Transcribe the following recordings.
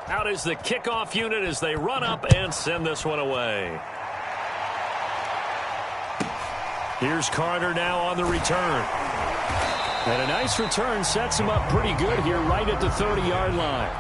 Out is the kickoff unit as they run up and send this one away. Here's Carter now on the return. And a nice return sets him up pretty good here right at the 30-yard line.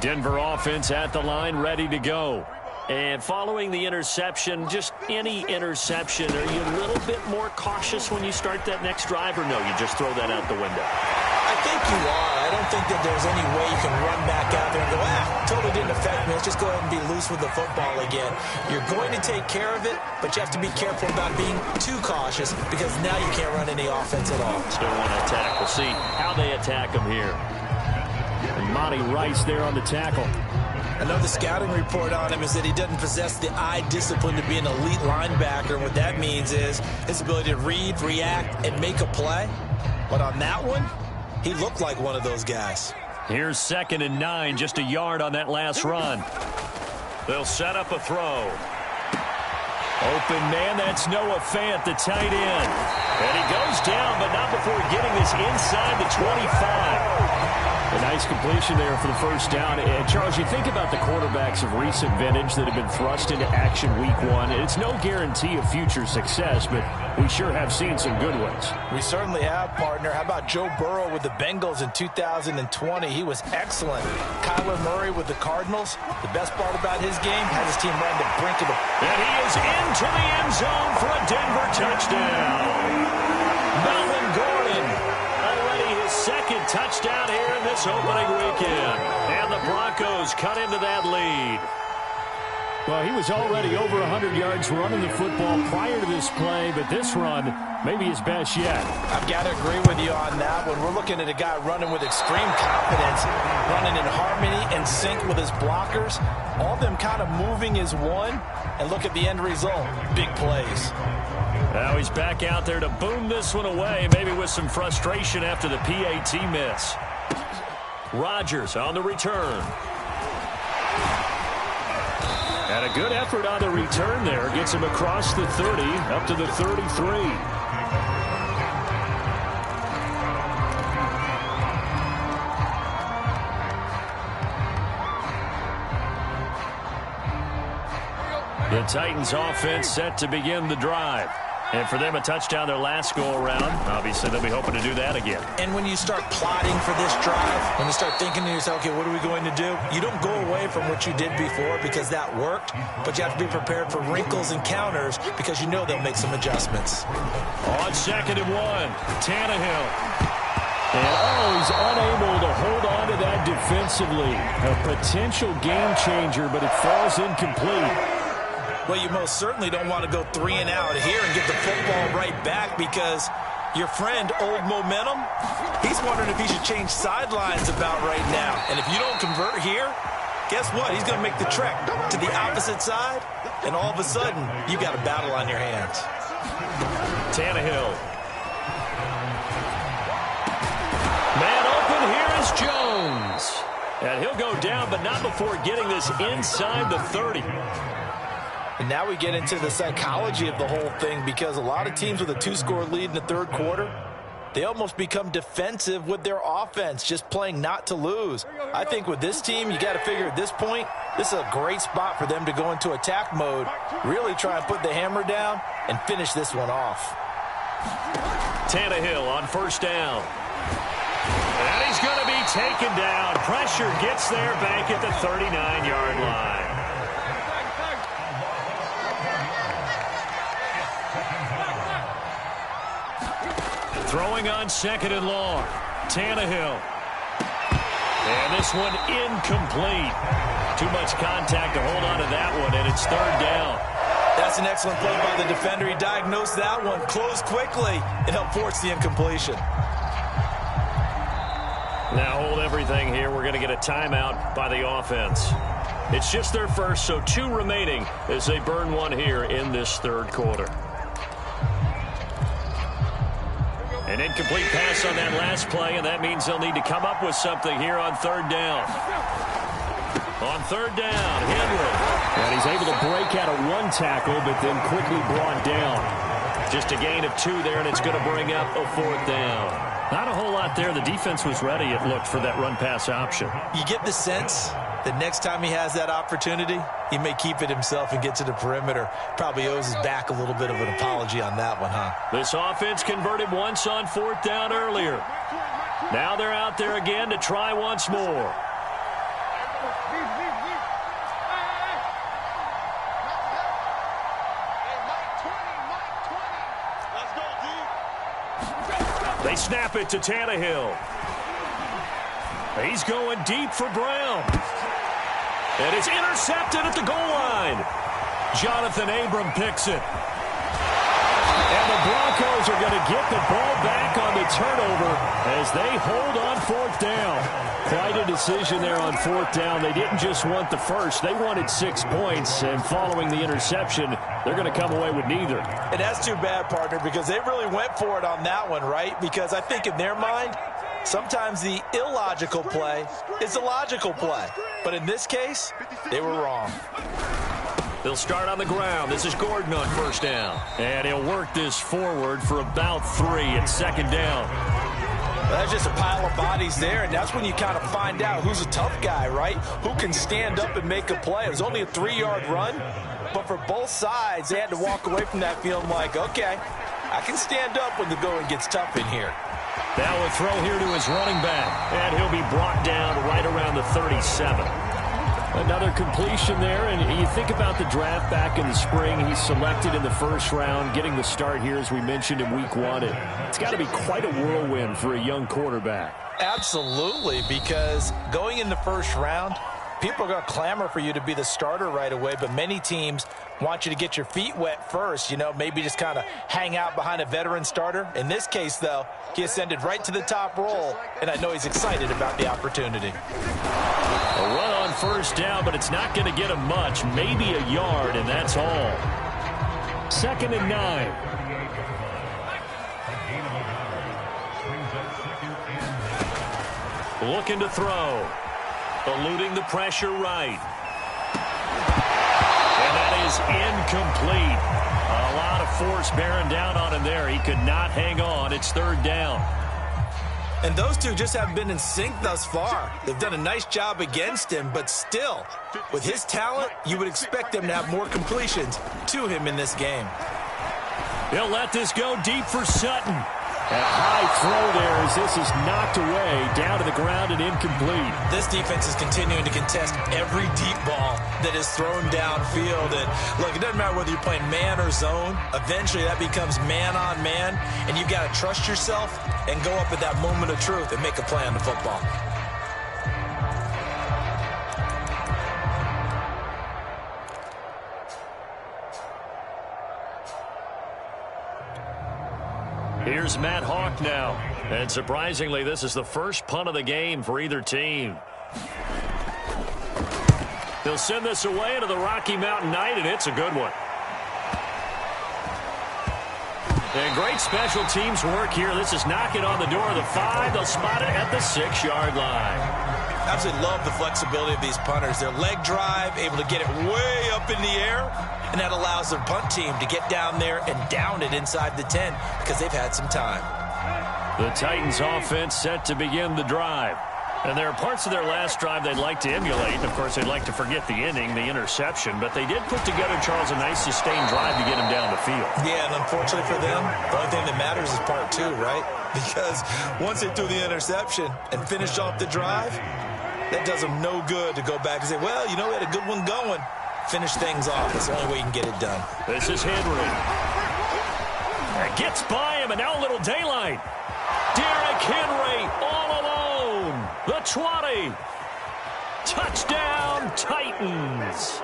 Denver offense at the line, ready to go. And following the interception, just any interception, are you a little bit more cautious when you start that next drive, or no, you just throw that out the window? I think you are. I don't think that there's any way you can run back out there and go, totally didn't affect me. Let's just go ahead and be loose with the football again. You're going to take care of it, but you have to be careful about being too cautious because now you can't run any offense at all. Still want to attack. We'll see how they attack him here. And Monty Rice there on the tackle. Another scouting report on him is that he doesn't possess the eye discipline to be an elite linebacker. And what that means is his ability to read, react, and make a play. But on that one, he looked like one of those guys. Here's 2nd and 9, just a yard on that last run. They'll set up a throw. Open man, that's Noah Fant, the tight end. And he goes down, but not before getting this inside the 25. A nice completion there for the first down. And Charles, you think about the quarterbacks of recent vintage that have been thrust into action week 1. It's no guarantee of future success, but we sure have seen some good ones. We certainly have, partner. How about Joe Burrow with the Bengals in 2020? He was excellent. Kyler Murray with the Cardinals. The best part about his game, had his team right at the brink of the... And he is into the end zone for a Denver touchdown. Melvin Gordon, already his 2nd touchdown here in this opening weekend. And the Broncos cut into that lead. Well, he was already over 100 yards running the football prior to this play, but this run may be his best yet. I've got to agree with you on that one. We're looking at a guy running with extreme confidence, running in harmony and sync with his blockers. All of them kind of moving as one. And look at the end result. Big plays. Now he's back out there to boom this one away, maybe with some frustration after the PAT miss. Rodgers on the return. And a good effort on the return there. Gets him across the 30, up to the 33. The Titans offense set to begin the drive. And for them, a touchdown their last go-around. Obviously, they'll be hoping to do that again. And when you start plotting for this drive, when you start thinking to yourself, okay, what are we going to do? You don't go away from what you did before because that worked, but you have to be prepared for wrinkles and counters because you know they'll make some adjustments. On 2nd and 1, Tannehill. And he's unable to hold on to that defensively. A potential game changer, but it falls incomplete. Well, you most certainly don't want to go 3 and out here and get the football right back because your friend, Old Momentum, he's wondering if he should change sidelines about right now. And if you don't convert here, guess what? He's going to make the trek to the opposite side, and all of a sudden, you got a battle on your hands. Tannehill. Man open, here is Jones. And he'll go down, but not before getting this inside the 30. And now we get into the psychology of the whole thing because a lot of teams with a 2-score lead in the 3rd quarter, they almost become defensive with their offense, just playing not to lose. I think with this team, you got to figure at this point, this is a great spot for them to go into attack mode, really try and put the hammer down and finish this one off. Tannehill on 1st down. And he's going to be taken down. Pressure gets there back at the 39-yard line. Throwing on 2nd and long. Tannehill. And this one incomplete. Too much contact to hold on to that one, and it's 3rd down. That's an excellent play by the defender. He diagnosed that one, closed quickly, and helped force the incompletion. Now hold everything here. We're going to get a timeout by the offense. It's just their first, so 2 remaining as they burn one here in this 3rd quarter. An incomplete pass on that last play, and that means they'll need to come up with something here on third down. On third down, Henry. And he's able to break out of one tackle, but then quickly brought down. Just a gain of 2 there, and it's going to bring up a fourth down. Not a whole lot there. The defense was ready, it looked, for that run-pass option. You get the sense that next time he has that opportunity, he may keep it himself and get to the perimeter. Probably owes his back a little bit of an apology on that one, huh? This offense converted once on fourth down earlier. Now they're out there again to try once more. They snap it to Tannehill. He's going deep for Brown. And it's intercepted at the goal line. Jonathan Abram picks it. And the Broncos are going to get the ball back on the turnover as they hold on fourth down. Quite a decision there on fourth down. They didn't just want the first. They wanted 6 points. And following the interception, they're going to come away with neither. And that's too bad, partner, because they really went for it on that one, right? Because I think in their mind, sometimes the illogical play is the logical play. But in this case, they were wrong. They'll start on the ground. This is Gordon on first down. And he'll work this forward for about 3 at second down. Well, that's just a pile of bodies there, and that's when you kind of find out who's a tough guy, right? Who can stand up and make a play. It was only a 3-yard run, but for both sides, they had to walk away from that feeling like, okay, I can stand up when the going gets tough in here. Now a throw here to his running back, and he'll be brought down right around the 37. Another completion there, and you think about the draft back in the spring. He's selected in the first round, getting the start here, as we mentioned, in week 1. It's got to be quite a whirlwind for a young quarterback. Absolutely, because going in the first round, people are going to clamor for you to be the starter right away, but many teams want you to get your feet wet first, maybe just kind of hang out behind a veteran starter. In this case, though, he ascended right to the top roll, and I know he's excited about the opportunity. A run on first down, but it's not going to get him much, maybe a yard, and that's all. 2nd and 9. Looking to throw. Eluding the pressure right. And that is incomplete. A lot of force bearing down on him there. He could not hang on. It's third down. And those two just haven't been in sync thus far. They've done a nice job against him, but still, with his talent, you would expect them to have more completions to him in this game. He'll let this go deep for Sutton. A high throw there as this is knocked away, down to the ground and incomplete. This defense is continuing to contest every deep ball that is thrown downfield. And look, it doesn't matter whether you're playing man or zone. Eventually that becomes man on man, and you've got to trust yourself and go up at that moment of truth and make a play on the football. Here's Matt Hawk now. And surprisingly, this is the first punt of the game for either team. They'll send this away into the Rocky Mountain Night, and it's a good one. And great special teams work here. This is knocking on the door of the 5. They'll spot it at the 6-yard line. Absolutely love the flexibility of these punters. Their leg drive, able to get it way up in the air, and that allows their punt team to get down there and down it inside the 10 because they've had some time. The Titans offense set to begin the drive. And there are parts of their last drive they'd like to emulate. And, of course, they'd like to forget the inning, the interception. But they did put together, Charles, a nice sustained drive to get them down the field. Yeah, and unfortunately for them, the only thing that matters is part 2, right? Because once they threw the interception and finished off the drive, that does them no good to go back and say, well, we had a good one going. Finish things off. That's the only way you can get it done. This is Henry. It gets by him, and now a little daylight. Derrick Henry all alone. The 20. Touchdown, Titans.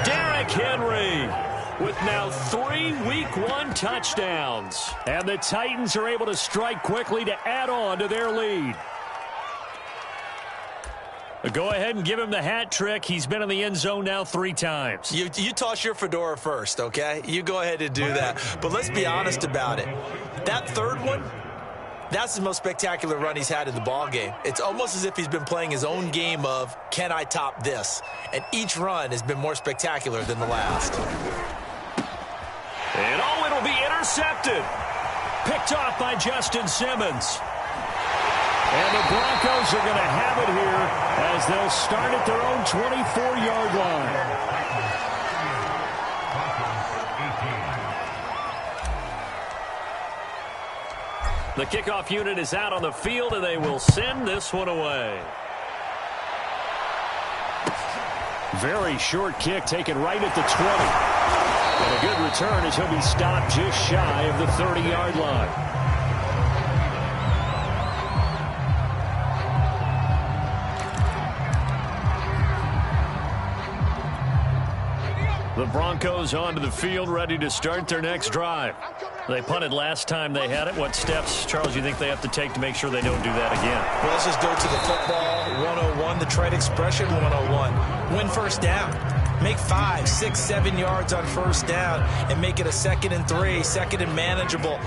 Derrick Henry with now 3 Week 1 touchdowns. And the Titans are able to strike quickly to add on to their lead. Go ahead and give him the hat trick. He's been in the end zone now 3 times. You toss your fedora first, okay? You go ahead and do that. But let's be honest about it. That third one, That's the most spectacular run he's had in the ballgame. It's almost as if he's been playing his own game of, can I top this? And each run has been more spectacular than the last. And it'll be intercepted. Picked off by Justin Simmons. And the Broncos are going to have it here as they'll start at their own 24-yard line. The kickoff unit is out on the field, and they will send this one away. Very short kick taken right at the 20. And a good return as he'll be stopped just shy of the 30-yard line. The Broncos onto the field, ready to start their next drive. They punted last time they had it. What steps, Charles, you think they have to take to make sure they don't do that again? Well, let's just go to the football 101, the trade expression 101. Win first down. Make 5, 6, 7 yards on first down and make it a 2nd and 3, 2nd and manageable.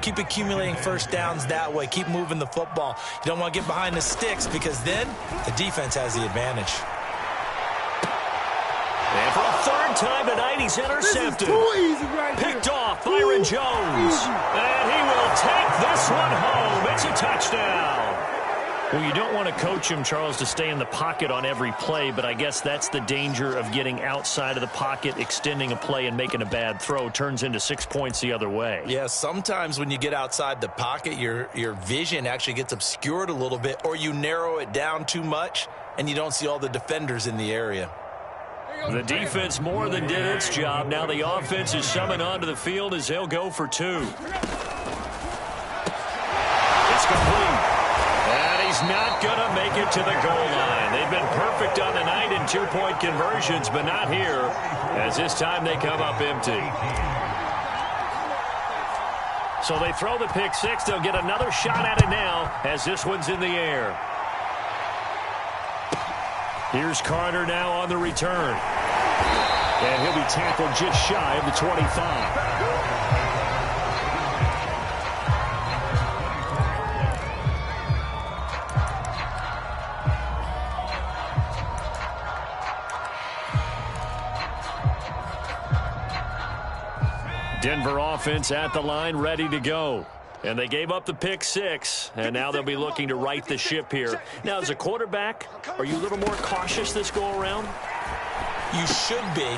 Keep accumulating first downs that way. Keep moving the football. You don't want to get behind the sticks because then the defense has the advantage. And for a third time tonight, he's intercepted. Picked off Byron Jones. And he will take this one home. It's a touchdown. Well, you don't want to coach him, Charles, to stay in the pocket on every play, but I guess that's the danger of getting outside of the pocket, extending a play, and making a bad throw. Turns into 6 points the other way. Yeah, sometimes when you get outside the pocket, your vision actually gets obscured a little bit, or you narrow it down too much, and you don't see all the defenders in the area. The defense more than did its job. Now the offense is summoned onto the field as they'll go for 2. It's complete. And he's not going to make it to the goal line. They've been perfect on the night in 2-point conversions, but not here, as this time they come up empty. So they throw the pick 6. They'll get another shot at it now as this one's in the air. Here's Carter now on the return. And he'll be tackled just shy of the 25. Denver offense at the line, ready to go. And they gave up the pick 6, and now they'll be looking to right the ship here. Now, as a quarterback, are you a little more cautious this go-around? You should be,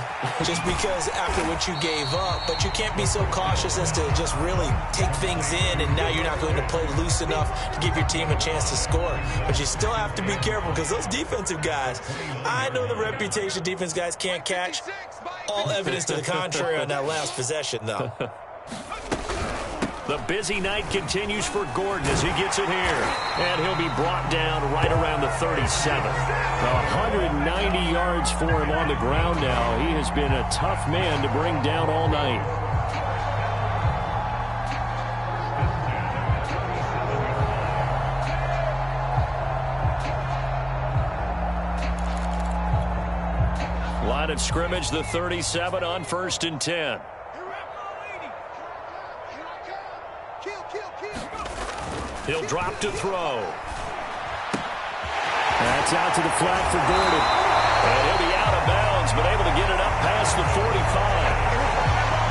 just because after what you gave up, but you can't be so cautious as to just really take things in, and now you're not going to play loose enough to give your team a chance to score. But you still have to be careful because those defensive guys, I know the reputation defense guys can't catch. All evidence to the contrary on that last possession, though. The busy night continues for Gordon as he gets it here. And he'll be brought down right around the 37. 190 yards for him on the ground now. He has been a tough man to bring down all night. Line of scrimmage, the 37 on 1st and 10. He'll drop to throw. That's out to the flat for Gordon. And he'll be out of bounds, but able to get it up past the 45.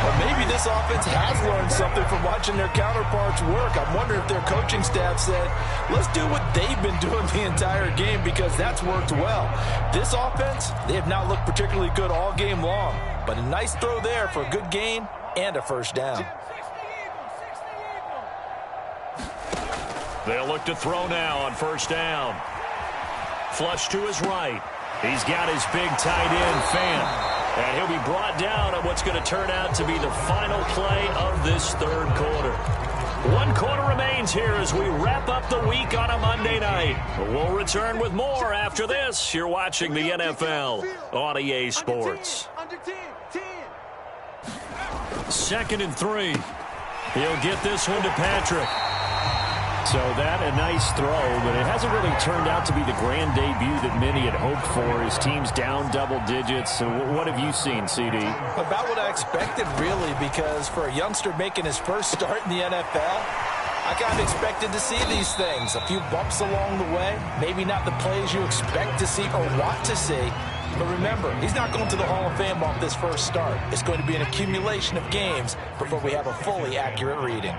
Well, maybe this offense has learned something from watching their counterparts work. I'm wondering if their coaching staff said, let's do what they've been doing the entire game because that's worked well. This offense, they have not looked particularly good all game long, but a nice throw there for a good gain and a first down. They'll look to throw now on 1st down. Flush to his right. He's got his big tight end, Fant. And he'll be brought down on what's going to turn out to be the final play of this 3rd quarter. 1 quarter remains here as we wrap up the week on a Monday night. We'll return with more after this. You're watching the NFL on EA Sports. 2nd and 3. He'll get this one to Patrick. So that a nice throw, but it hasn't really turned out to be the grand debut that many had hoped for. His team's down double digits. So what have you seen, CD? About what I expected, really, because for a youngster making his first start in the NFL, I kind of expected to see these things. A few bumps along the way. Maybe not the plays you expect to see or want to see. But remember, he's not going to the Hall of Fame off this first start. It's going to be an accumulation of games before we have a fully accurate reading.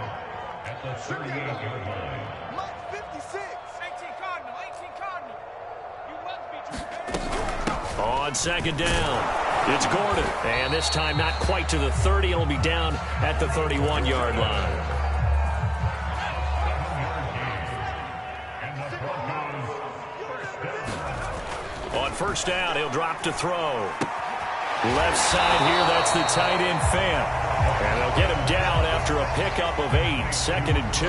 On second down, it's Gordon. And this time not quite to the 30. It'll be down at the 31-yard line. On first down, he'll drop to throw. Left side here, that's the tight end, Fant. And they'll get him down after a pickup of 8, 2nd and 2.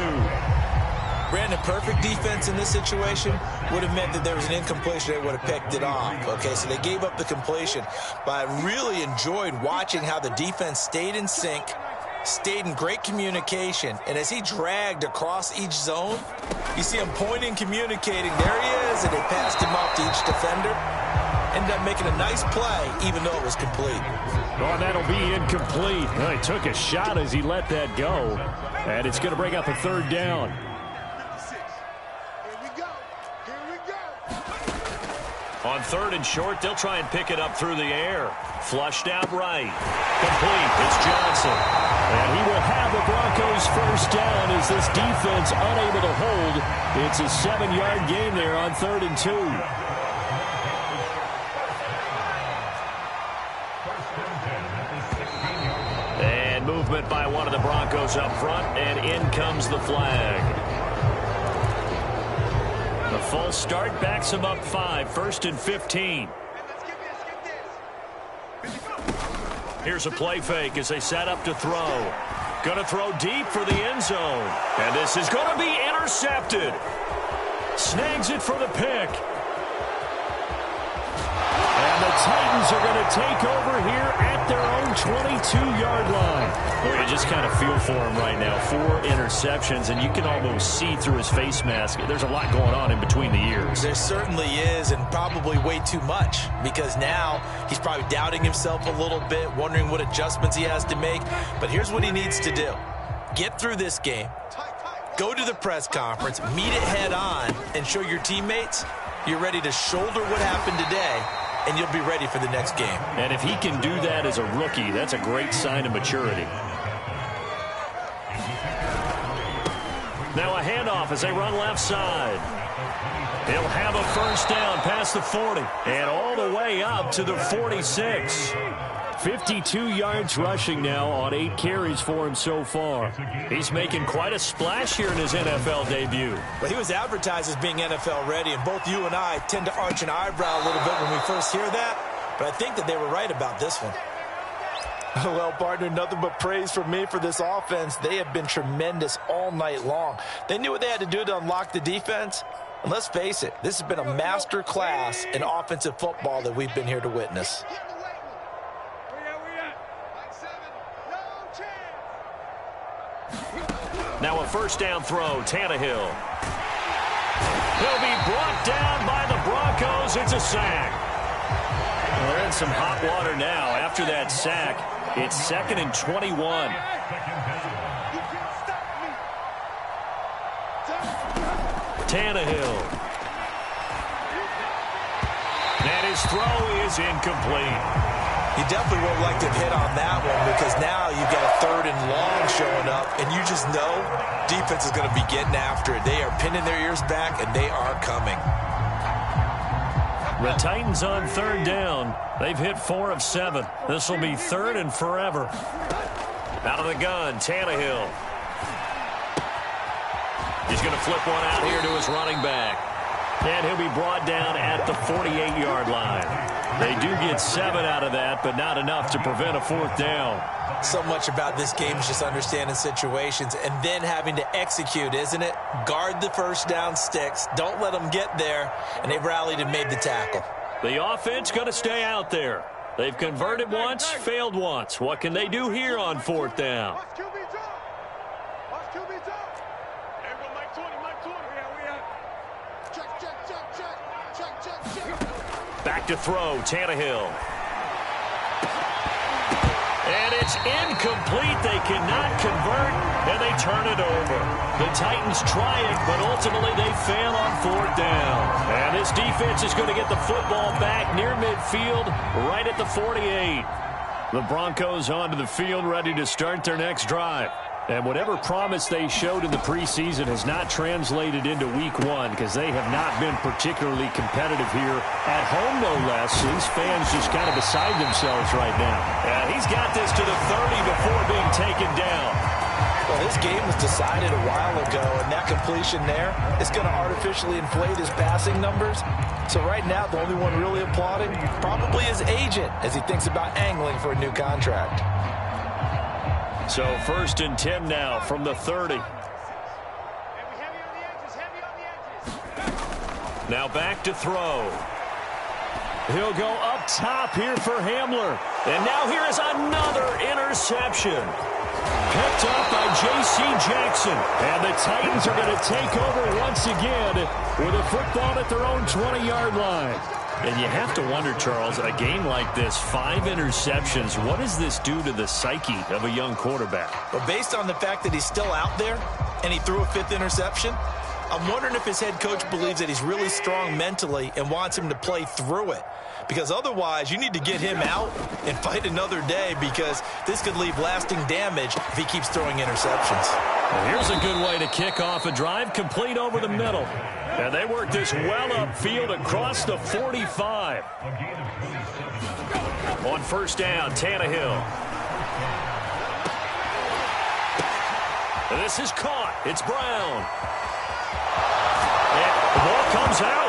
Brandon, perfect defense in this situation would have meant that there was an incompletion. They would have picked it off. Okay, so they gave up the completion. But I really enjoyed watching how the defense stayed in sync, stayed in great communication. And as he dragged across each zone, you see him pointing, communicating. There he is, and they passed him off to each defender. Ended up making a nice play, even though it was complete. Oh, that'll be incomplete. Well, he took a shot as he let that go. And it's going to bring up a third down. On third and short, they'll try and pick it up through the air. Flushed out right. Complete. It's Johnson. And he will have the Broncos first down as this defense unable to hold. It's a 7-yard gain there on 3rd and 2. And movement by one of the Broncos up front, and in comes the flag. The full start backs him up 5, 1st and 15. Here's a play fake as they set up to throw. Going to throw deep for the end zone. And this is going to be intercepted. Snags it for the pick. And the Titans are going to take over here at their own 22-yard line. Well, you just kind of feel for him right now. 4 interceptions, and you can almost see through his face mask. There's a lot going on in between the ears. There certainly is, and probably way too much, because now he's probably doubting himself a little bit, wondering what adjustments he has to make. But here's what he needs to do. Get through this game, go to the press conference, meet it head on, and show your teammates you're ready to shoulder what happened today, and you'll be ready for the next game. And if he can do that as a rookie, that's a great sign of maturity. Now a handoff as they run left side. He'll have a first down past the 40 and all the way up to the 46. 52 yards rushing now on 8 carries for him so far. He's making quite a splash here in his NFL debut. Well, he was advertised as being NFL ready, and both you and I tend to arch an eyebrow a little bit when we first hear that, but I think that they were right about this one. Well, partner, nothing but praise from me for this offense. They have been tremendous all night long. They knew what they had to do to unlock the defense. And let's face it, this has been a master class in offensive football that we've been here to witness. Now a first down throw, Tannehill. He'll be brought down by the Broncos. It's a sack. Well, they're in some hot water now after that sack. It's 2nd and 21. Tannehill. And his throw is incomplete. You definitely would like to have hit on that one, because now you've got a 3rd and long showing up, and you just know defense is going to be getting after it. They are pinning their ears back, and they are coming. The Titans on 3rd down. They've hit 4 of 7. This will be 3rd and forever. Out of the gun, Tannehill. He's going to flip one out here to his running back. And he'll be brought down at the 48-yard line. They do get 7 out of that, but not enough to prevent a 4th down. So much about this game is just understanding situations and then having to execute, isn't it? Guard the first down sticks. Don't let them get there. And they've rallied and made the tackle. The offense going to stay out there. They've converted once, failed once. What can they do here on 4th down? Back to throw, Tannehill. And it's incomplete. They cannot convert, and they turn it over. The Titans try it, but ultimately they fail on fourth down. And this defense is going to get the football back near midfield, right at the 48. The Broncos onto the field, ready to start their next drive. And whatever promise they showed in the preseason has not translated into week one because they have not been particularly competitive here at home, no less. These fans just kind of beside themselves right now. And he's got this to the 30 before being taken down. Well, this game was decided a while ago, and that completion there is going to artificially inflate his passing numbers. So right now, the only one really applauding probably his agent as he thinks about angling for a new contract. So 1st and 10 now from the 30. Now back to throw. He'll go up top here for Hamler. And now here is another interception. Picked up by J.C. Jackson. And the Titans are going to take over once again with a football at their own 20-yard line. And you have to wonder, Charles, a game like this, 5 interceptions, what does this do to the psyche of a young quarterback? Well, based on the fact that he's still out there and he threw a 5th interception, I'm wondering if his head coach believes that he's really strong mentally and wants him to play through it. Because otherwise, you need to get him out and fight another day because this could leave lasting damage if he keeps throwing interceptions. Well, here's a good way to kick off a drive, complete over the middle. And they work this well upfield across the 45. On 1st down, Tannehill. And this is caught. It's Brown. And the ball comes out.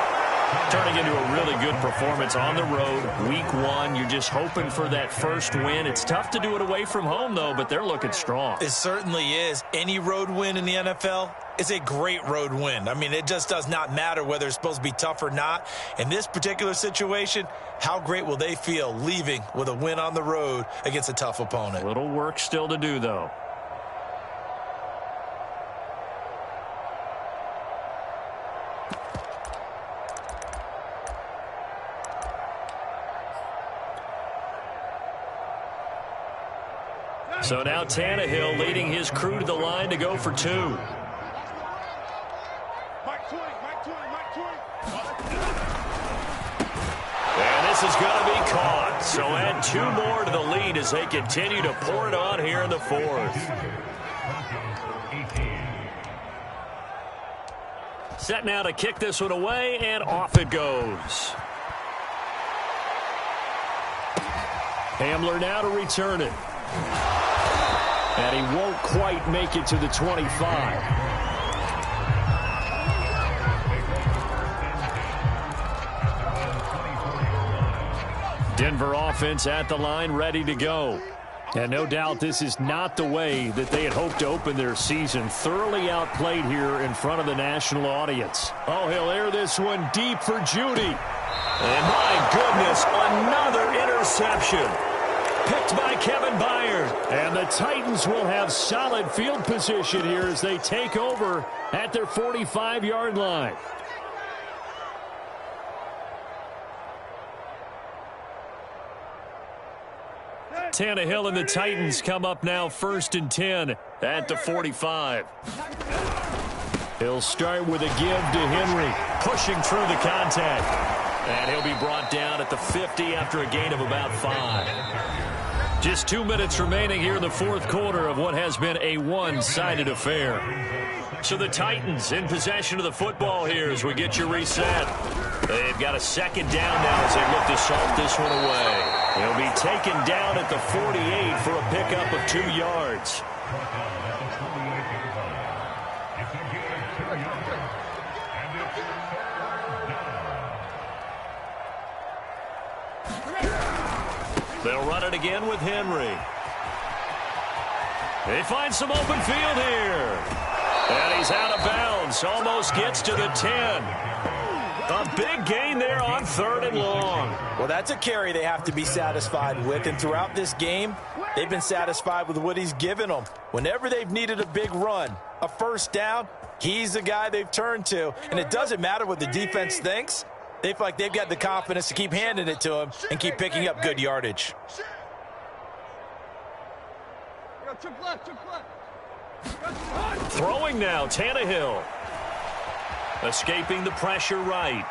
Turning into a really good performance on the road. Week 1, you're just hoping for that first win. It's tough to do it away from home, though, but they're looking strong. It certainly is. Any road win in the NFL is a great road win. I mean, it just does not matter whether it's supposed to be tough or not. In this particular situation, how great will they feel leaving with a win on the road against a tough opponent? Little work still to do, though. So now Tannehill leading his crew to the line to go for 2. And this is going to be caught. So add 2 more to the lead as they continue to pour it on here in the 4th. Set now to kick this one away, and off it goes. Hamler now to return it. And he won't quite make it to the 25. Denver offense at the line, ready to go. And no doubt this is not the way that they had hoped to open their season. Thoroughly outplayed here in front of the national audience. Oh, he'll air this one deep for Judy. And my goodness, another interception. Picked by Kevin Byard. And the Titans will have solid field position here as they take over at their 45-yard line. Tannehill and the Titans come up now 1st and 10 at the 45. He'll start with a give to Henry. Pushing through the contact. And he'll be brought down at the 50 after a gain of about 5. Just 2 minutes remaining here in the 4th quarter of what has been a one-sided affair. So the Titans in possession of the football here as we get you reset. They've got a 2nd down now as they look to salt this one away. They'll be taken down at the 48 for a pickup of 2 yards. They'll run it again with Henry. They find some open field here. And he's out of bounds. Almost gets to the 10. A big gain there on 3rd and long. Well, that's a carry they have to be satisfied with. And throughout this game, they've been satisfied with what he's given them. Whenever they've needed a big run, a 1st down, he's the guy they've turned to. And it doesn't matter what the defense thinks. They feel like they've got the confidence to keep handing it to him and keep picking up good yardage. Throwing now, Tannehill. Escaping the pressure right.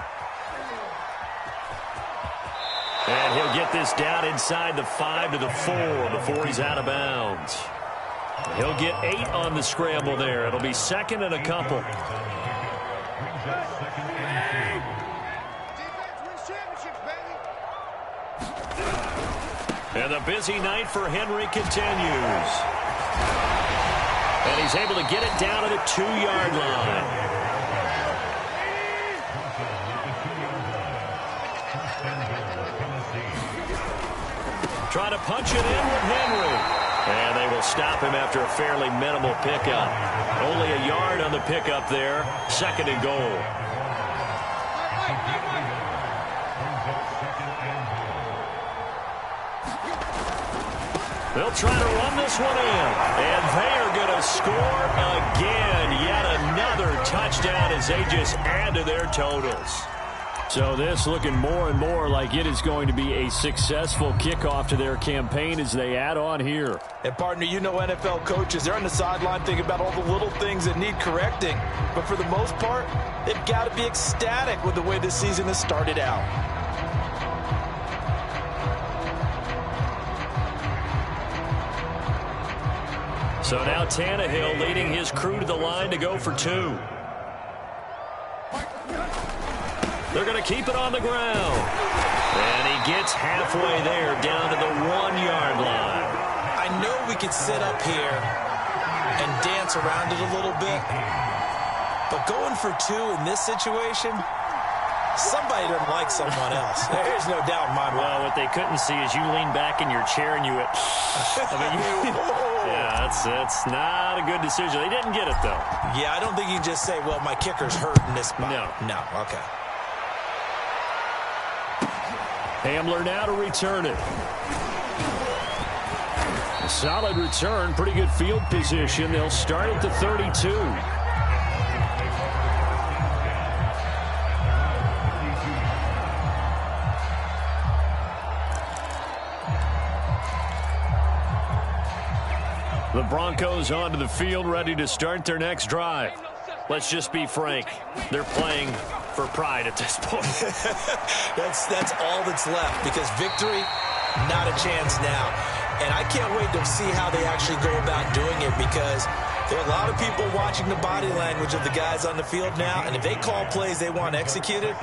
And he'll get this down inside the 5 to the 4 before he's out of bounds. He'll get 8 on the scramble there. It'll be second and a couple. And the busy night for Henry continues. And he's able to get it down to the 2-yard line. Trying to punch it in with Henry. And they will stop him after a fairly minimal pickup. Only a yard on the pickup there. Second and goal. They'll try to run this one in. And they are going to score again. Yet another touchdown as they just add to their totals. So this looking more and more like it is going to be a successful kickoff to their campaign as they add on here. And, partner, you know NFL coaches, they're on the sideline thinking about all the little things that need correcting. But for the most part, they've got to be ecstatic with the way this season has started out. So now Tannehill leading his crew to the line to go for 2. They're going to keep it on the ground. And he gets halfway there down to the 1-yard line. I know we could sit up here and dance around it a little bit, but going for 2 in this situation, somebody doesn't like someone else. There's no doubt in my mind. Well, what they couldn't see is you lean back in your chair and you went, yeah, that's not a good decision. They didn't get it, though. Yeah, I don't think you can just say, well, my kicker's hurt in this spot. No, okay. Hamler now to return it. A solid return, pretty good field position. They'll start at the 32. The Broncos onto the field, ready to start their next drive. Let's just be frank. They're playing for pride at this point. That's all that's left, because victory, not a chance now. And I can't wait to see how they actually go about doing it, because there are a lot of people watching the body language of the guys on the field now, and if they call plays they want executed,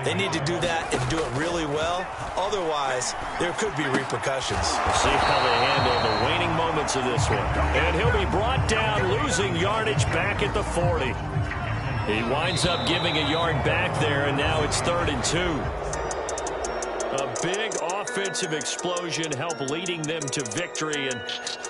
they need to do that and do it really well. Otherwise, there could be repercussions. We'll see how they handle the waning moments of this one. And he'll be brought down, losing yardage back at the 40. He winds up giving a yard back there, and now it's 3rd and 2. A big offensive explosion helped leading them to victory, and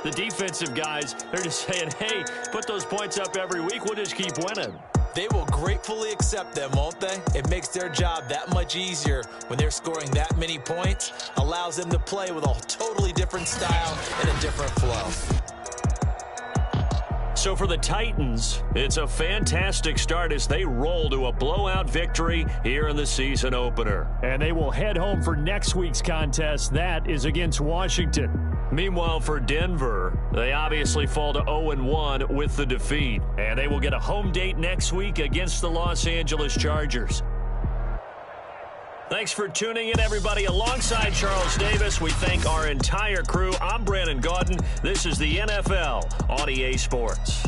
the defensive guys, they're just saying, hey, put those points up every week, we'll just keep winning. They will gratefully accept them, won't they? It makes their job that much easier when they're scoring that many points, allows them to play with a totally different style and a different flow. So for the Titans, it's a fantastic start as they roll to a blowout victory here in the season opener. And they will head home for next week's contest. That is against Washington. Meanwhile, for Denver, they obviously fall to 0-1 with the defeat. And they will get a home date next week against the Los Angeles Chargers. Thanks for tuning in, everybody. Alongside Charles Davis, we thank our entire crew. I'm Brandon Gaudin. This is the NFL on EA Sports.